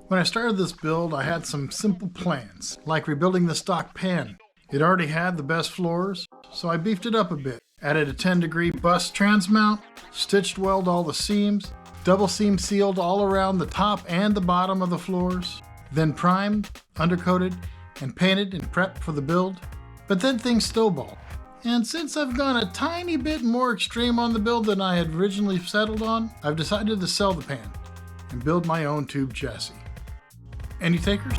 When I started this build, I had some simple plans, like rebuilding the stock pan. It already had the best floors, so I beefed it up a bit. Added a 10-degree bus transmount, stitched weld all the seams, double seam sealed all around the top and the bottom of the floors, then primed, undercoated, and painted and prepped for the build. But then things snowballed. And since I've gone a tiny bit more extreme on the build than I had originally settled on, I've decided to sell the pan and build my own tube chassis. Any takers?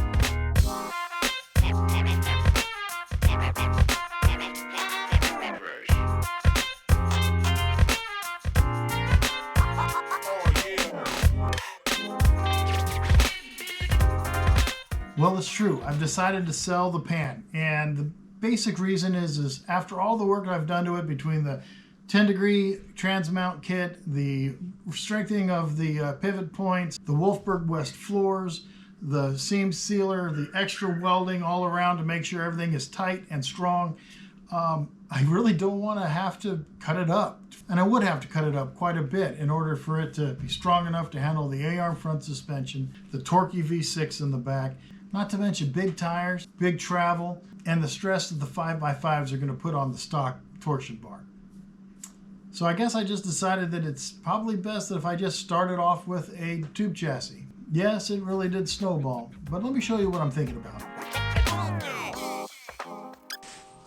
Well, it's true. I've decided to sell the pan, and the basic reason is after all the work I've done to it, between the 10-degree transmount kit, the strengthening of the pivot points, the Wolfberg West floors, the seam sealer, the extra welding all around to make sure everything is tight and strong, I really don't want to have to cut it up. And I would have to cut it up quite a bit in order for it to be strong enough to handle the A-arm front suspension, the torquey V6 in the back, not to mention big tires, big travel, and the stress that the 5x5s are going to put on the stock torsion bar. So I guess I just decided that it's probably best that if I just started off with a tube chassis. Yes, it really did snowball, but let me show you what I'm thinking about.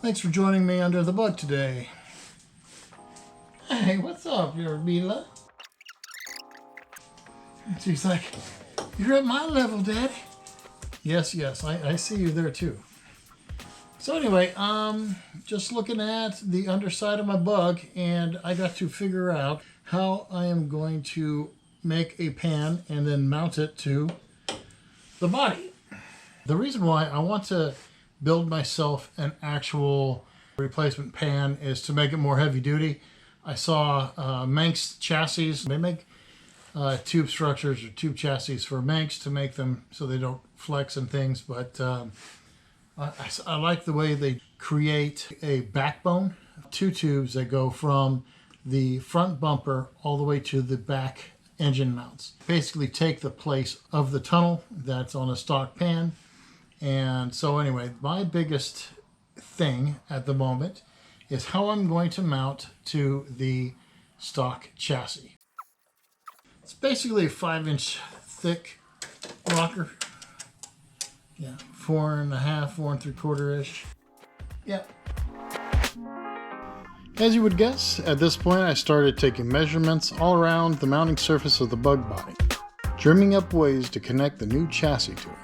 Thanks for joining me under the bug today. Hey, what's up, Mila? She's like, you're at my level, Daddy. Yes, I see you there too. So anyway, just looking at the underside of my bug, and I got to figure out how I am going to make a pan and then mount it to the body. The reason why I want to build myself an actual replacement pan is to make it more heavy duty. I saw Manx chassis. They make tube structures or tube chassis for Manx to make them so they don't flex and things, but I like the way they create a backbone, two tubes that go from the front bumper all the way to the back engine mounts. Basically take the place of the tunnel that's on a stock pan. And so anyway, my biggest thing at the moment is how I'm going to mount to the stock chassis. It's basically a 5-inch thick rocker. Yeah, 4.5, 4 3/4-ish. Yep. As you would guess, at this point I started taking measurements all around the mounting surface of the bug body, dreaming up ways to connect the new chassis to it.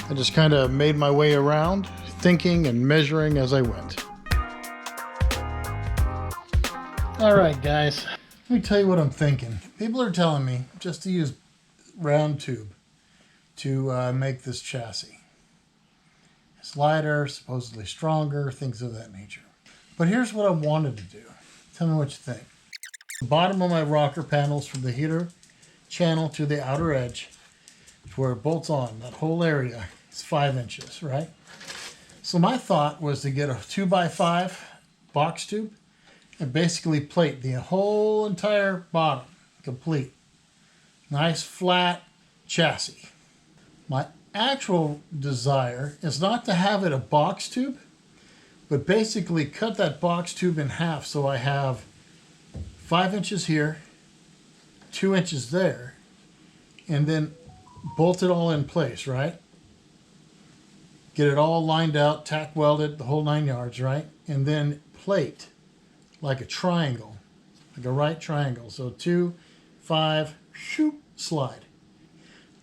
I just kind of made my way around, thinking and measuring as I went. Alright guys, let me tell you what I'm thinking. People are telling me just to use round tube to make this chassis. It's lighter, supposedly stronger, things of that nature. But here's what I wanted to do. Tell me what you think. The bottom of my rocker panels from the heater channel to the outer edge, where it bolts on, that whole area is 5 inches, right? So my thought was to get a 2x5 box tube and basically plate the whole entire bottom, complete. Nice flat chassis. My actual desire is not to have it a box tube, but basically cut that box tube in half so I have 5 inches here, 2 inches there, and then bolt it all in place, right? Get it all lined out, tack welded, the whole 9 yards, right? And then plate like a triangle, like a right triangle. So 2, 5, shoot, slide.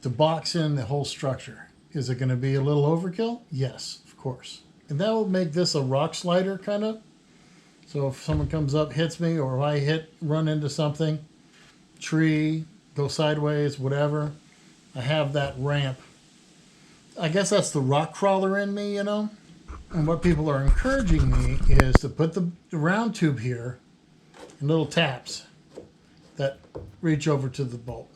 To box in the whole structure. Is it going to be a little overkill? Yes, of course. And that will make this a rock slider kind of. So if someone comes up, hits me, or if I run into something, tree, go sideways, whatever, I have that ramp. I guess that's the rock crawler in me, you know? And what people are encouraging me is to put the round tube here in little taps that reach over to the bolt.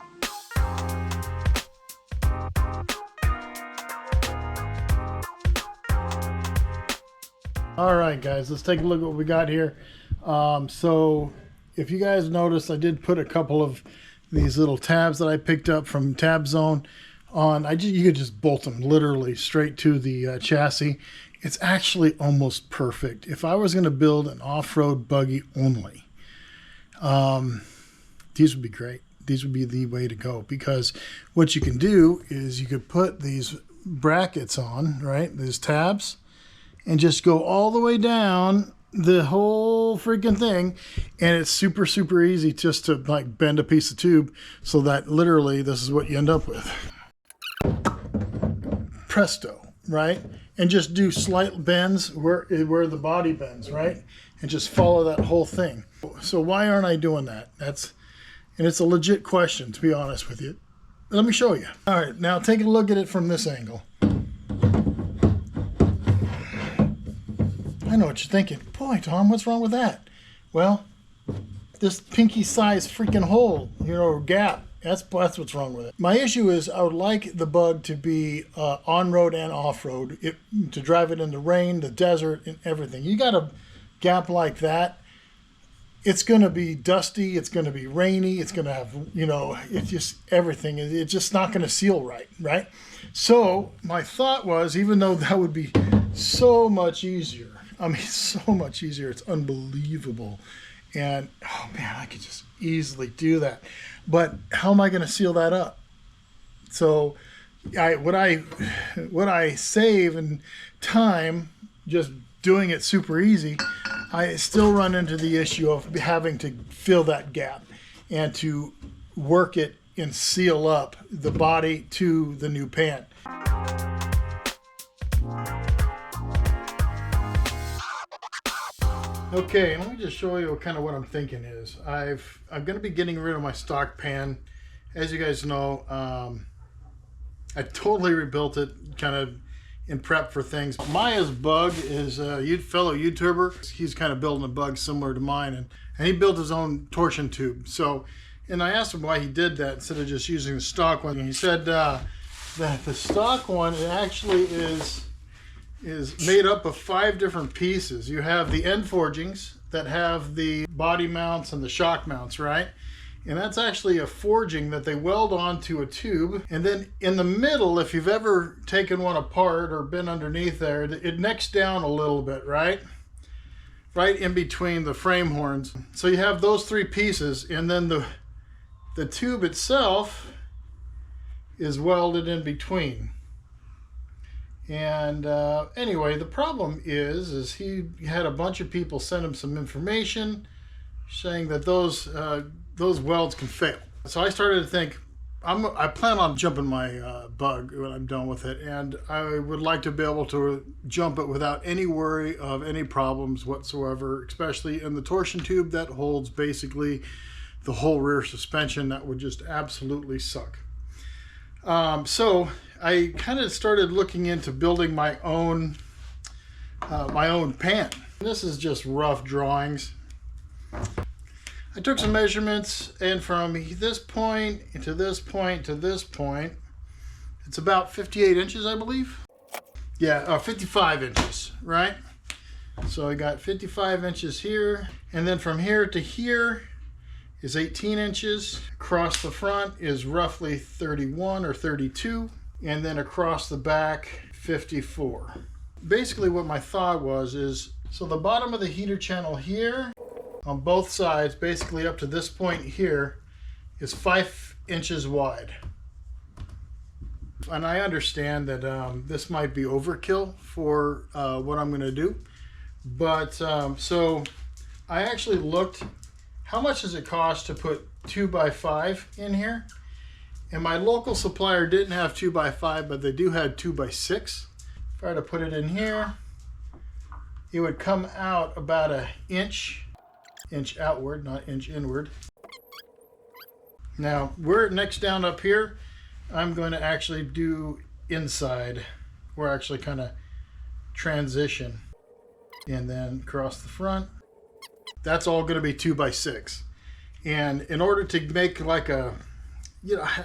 All right, guys, let's take a look at what we got here. So if you guys notice, I did put a couple of these little tabs that I picked up from Tab Zone You could just bolt them literally straight to the chassis. It's actually almost perfect. If I was going to build an off-road buggy only, these would be great. These would be the way to go, because what you can do is you could put these brackets on, right? These tabs, and just go all the way down the whole freaking thing, and it's super, super easy just to like bend a piece of tube so that literally this is what you end up with. Presto, right? And just do slight bends where the body bends, right? And just follow that whole thing. So why aren't I doing that? And it's a legit question, to be honest with you. Let me show you. All right, now take a look at it from this angle. I know what you're thinking. Boy, Tom, what's wrong with that? Well, this pinky-sized freaking hole, or gap. That's what's wrong with it. My issue is I would like the Bug to be on-road and off-road, to drive it in the rain, the desert, and everything. You got a gap like that, it's going to be dusty, it's going to be rainy, it's going to have, it's just everything. It's just not going to seal right? So my thought was, even though that would be so much easier, so much easier, it's unbelievable. And, oh man, I could just easily do that. But how am I going to seal that up? So what I save in time just doing it super easy, I still run into the issue of having to fill that gap and to work it and seal up the body to the new pan. Okay, let me just show you kind of what I'm thinking is. I'm going to be getting rid of my stock pan. As you guys know, I totally rebuilt it kind of in prep for things. Maya's Bug is a fellow YouTuber. He's kind of building a bug similar to mine, and he built his own torsion tube. So, and I asked him why he did that instead of just using the stock one. And he said that the stock one actually is made up of 5 different pieces. You have the end forgings that have the body mounts and the shock mounts, right? And that's actually a forging that they weld onto a tube. And then in the middle, if you've ever taken one apart or been underneath there, it necks down a little bit, right? Right in between the frame horns. So you have those 3 pieces, and then the tube itself is welded in between. And anyway, the problem is he had a bunch of people send him some information saying that those welds can fail. So I started to think, I plan on jumping my Bug when I'm done with it, and I would like to be able to jump it without any worry of any problems whatsoever, especially in the torsion tube that holds basically the whole rear suspension. That would just absolutely suck. So I kind of started looking into building my own pan. This is just rough drawings. I took some measurements, and from this point to this point to this point, it's about 58 inches, I believe. Yeah, 55 inches, right? So I got 55 inches here, and then from here to here is 18 inches. Across the front is roughly 31 or 32, and then across the back, 54. Basically what my thought was is, so the bottom of the heater channel here, on both sides, basically up to this point here, is 5 inches wide. And I understand that this might be overkill for what I'm going to do. But so I actually looked, how much does it cost to put 2x5 in here? And my local supplier didn't have 2x5, but they do have 2x6. If I were to put it in here, it would come out about an inch outward, not inch inward. Now, where it necks down up here, I'm going to actually do inside, where I actually kind of transition, and then across the front. That's all going to be 2x6. And in order to make like a,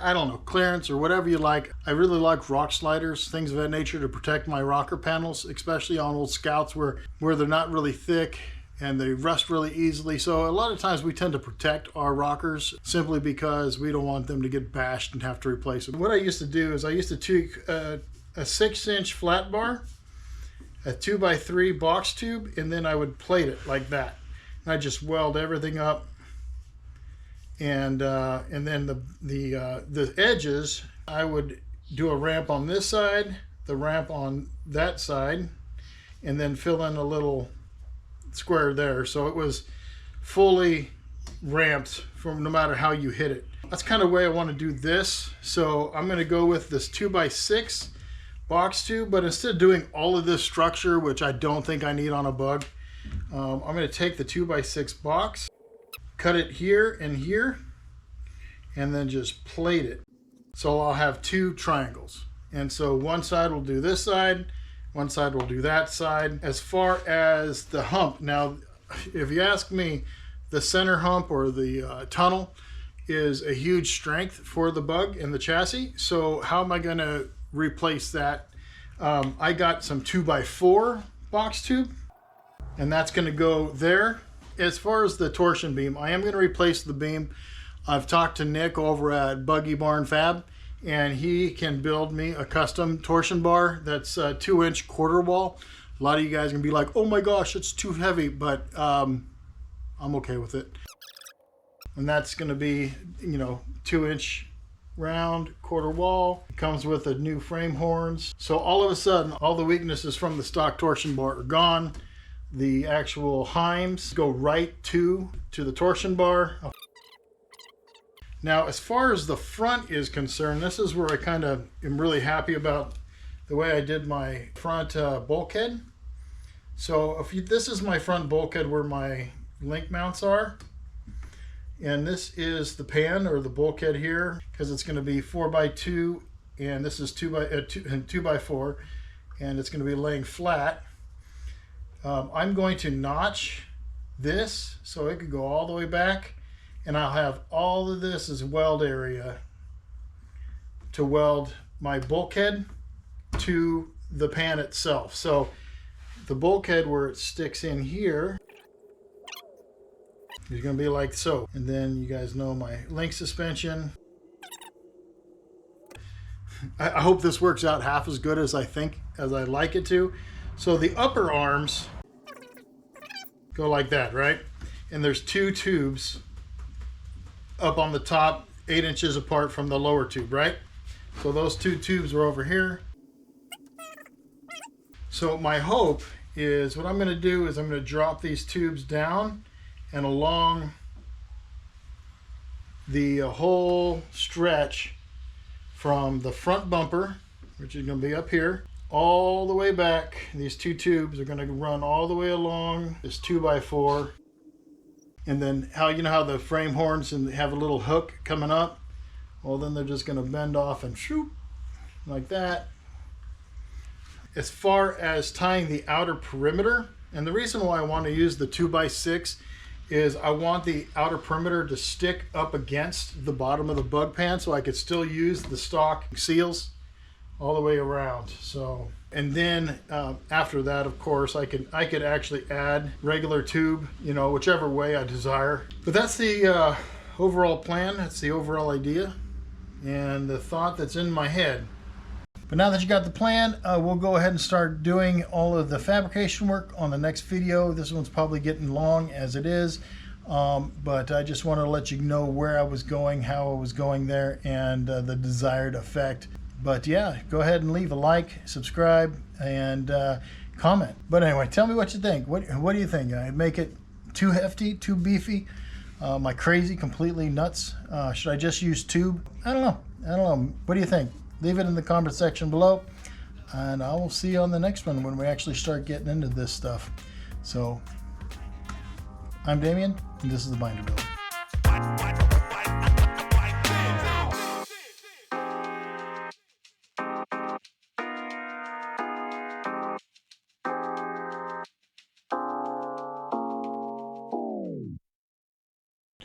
I don't know, clearance or whatever you like, I really like rock sliders, things of that nature, to protect my rocker panels, especially on old Scouts where they're not really thick, and they rust really easily. So a lot of times we tend to protect our rockers simply because we don't want them to get bashed and have to replace them. What I used to do is I used to take a 6-inch flat bar, a 2x3 box tube, and then I would plate it like that. And I just weld everything up, and then the edges, I would do a ramp on this side, the ramp on that side, and then fill in a little square there, so it was fully ramped from no matter how you hit it. That's kind of the way I want to do this. So I'm going to go with this 2x6 box tube, but instead of doing all of this structure, which I don't think I need on a bug, I'm going to take the 2x6 box, cut it here and here, and then just plate it. So I'll have 2 triangles, and so one side will do this side, one side will do that side. As far as the hump, now if you ask me, the center hump or the tunnel is a huge strength for the bug and the chassis. So how am I going to replace that? I got some 2x4 box tube, and that's going to go there. As far as the torsion beam, I am going to replace the beam. I've talked to Nick over at Buggy Barn Fab, and he can build me a custom torsion bar that's a 2-inch quarter wall. A lot of you guys are gonna be like, oh my gosh, it's too heavy, but I'm okay with it. And that's gonna be, 2-inch round quarter wall. It comes with a new frame horns. So all of a sudden, all the weaknesses from the stock torsion bar are gone. The actual heims go right to the torsion bar. Now, as far as the front is concerned, this is where I kind of am really happy about the way I did my front bulkhead. So this is my front bulkhead where my link mounts are. And this is the pan or the bulkhead here, because it's going to be 4x2, and this is 2x4, and it's going to be laying flat. I'm going to notch this so it could go all the way back. And I'll have all of this as weld area to weld my bulkhead to the pan itself. So the bulkhead where it sticks in here is going to be like so. And then you guys know my link suspension. I hope this works out half as good as I like it to. So the upper arms go like that, right? And there's 2 tubes up on the top, 8 inches apart from the lower tube, right? So those 2 tubes are over here. So my hope is, what I'm going to do is I'm going to drop these tubes down and along the whole stretch from the front bumper, which is going to be up here, all the way back. These 2 tubes are going to run all the way along this 2x4. And then how the frame horns and have a little hook coming up, well, then they're just going to bend off and shoop like that. As far as tying the outer perimeter, and the reason why I want to use the 2x6 is I want the outer perimeter to stick up against the bottom of the bug pan, so I could still use the stock seals all the way around. So, and then after that, of course, I could actually add regular tube, whichever way I desire. But that's the overall plan. That's the overall idea and the thought that's in my head. But now that you got the plan, we'll go ahead and start doing all of the fabrication work on the next video. This one's probably getting long as it is, but I just wanted to let you know where I was going, how I was going there, and the desired effect. But yeah, go ahead and leave a like, subscribe, and comment. But anyway, tell me what you think. What do you think? I make it too hefty, too beefy? Am I crazy, completely nuts? Should I just use tube? I don't know. What do you think? Leave it in the comment section below, and I will see you on the next one when we actually start getting into this stuff. So, I'm Damien, and this is the Binder Builder.